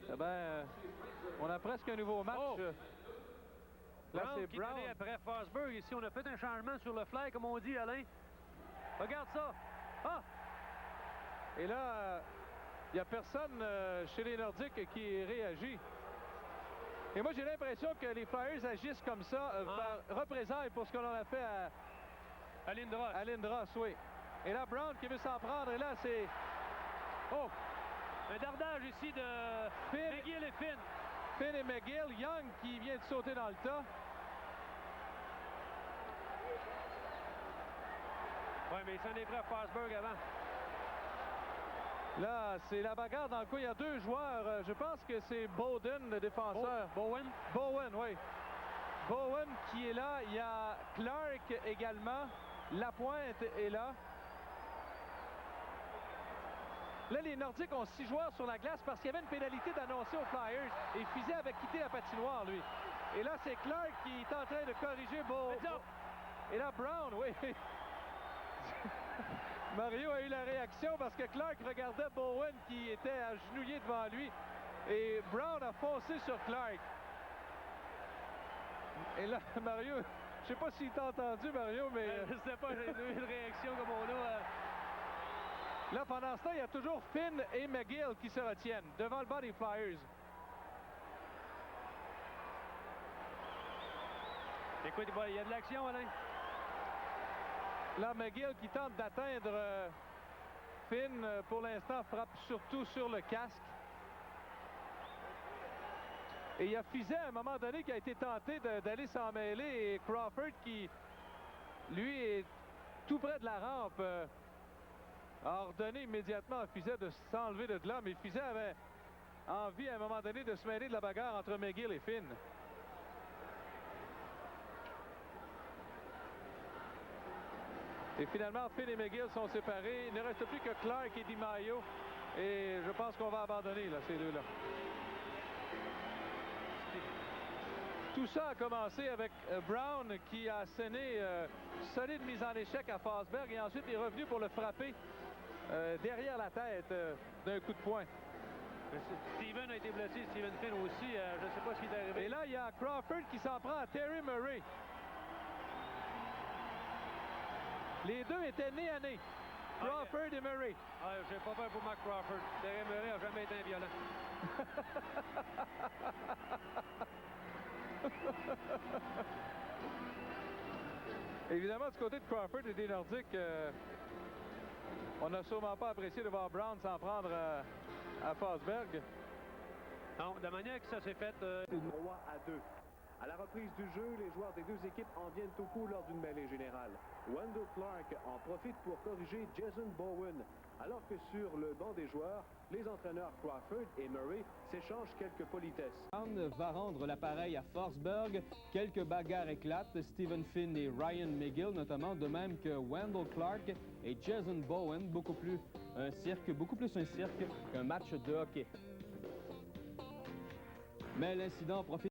Eh bien, on a presque un nouveau match. Oh! Là, Brown c'est qui Brown. est après Forsberg. Ici, on a fait un changement sur le fly, comme on dit, Alain. Regarde ça. Ah! Et là, il n'y a personne chez les Nordiques qui réagit. Et moi, j'ai l'impression que les Flyers agissent comme ça, par représailles pour ce qu'on a fait À Lindros. à Lindros, oui. Et là, Brown qui veut s'en prendre. Et là, c'est... Oh! Un dardage ici de McGill et Finn. Finn et McGill. Young qui vient de sauter dans le tas. Oui, mais il s'en est pris à Forsberg avant. Là, c'est la bagarre dans le coin. Il y a deux joueurs. Je pense que c'est Bowden, le défenseur. Bowen? Bowen, oui. Bowen qui est là. Il y a Clark également. Lapointe est là. Là, les Nordiques ont 6 joueurs sur la glace parce qu'il y avait une pénalité d'annoncer aux Flyers. Et Fiset avait quitté la patinoire, lui. Et là, c'est Clark qui est en train de corriger Bowen. Et là, Brown, oui. Mario a eu la réaction parce que Clark regardait Bowen qui était agenouillé devant lui. Et Brown a foncé sur Clark. Et là, Mario, je sais pas s'il t'a entendu, Mario, mais... Je sais pas, j'ai eu une réaction comme on a... Là, pendant ce temps, il y a toujours Finn et McGill qui se retiennent devant le banc des Flyers. Écoute, il y a de l'action, Alain. Là, McGill qui tente d'atteindre Finn, pour l'instant, frappe surtout sur le casque. Et il y a Fiset, à un moment donné, qui a été tenté d'aller s'en mêler. Et Crawford, qui, lui, est tout près de la rampe, a ordonné immédiatement à Fiset de s'enlever de là. Mais Fiset avait envie, à un moment donné, de se mêler de la bagarre entre McGill et Finn. Et finalement, Finn et McGill sont séparés. Il ne reste plus que Clark et Di Maio. Et je pense qu'on va abandonner, là, ces deux-là. Tout ça a commencé avec Brown qui a sonné solide mise en échec à Forsberg et ensuite est revenu pour le frapper derrière la tête d'un coup de poing. Steven a été blessé, Steven Finn aussi. Je ne sais pas ce qui est arrivé. Et là, il y a Crawford qui s'en prend à Terry Murray. Les deux étaient nez à nez. Crawford et Murray. Ah, j'ai pas peur pour Mark Crawford. Terry Murray n'a jamais été violent. Évidemment, du côté de Crawford et des Nordiques, on n'a sûrement pas apprécié de voir Brown s'en prendre à Forsberg. Non, de manière que ça s'est fait... 3-2. À la reprise du jeu, les joueurs des deux équipes en viennent au coup lors d'une mêlée générale. Wendell Clark en profite pour corriger Jason Bowen, alors que sur le banc des joueurs, les entraîneurs Crawford et Murray s'échangent quelques politesses. Brown va rendre l'appareil à Forsberg. Quelques bagarres éclatent. Stephen Finn et Ryan McGill, notamment, de même que Wendell Clark et Jason Bowen. Beaucoup plus un cirque qu'un match de hockey. Mais l'incident profite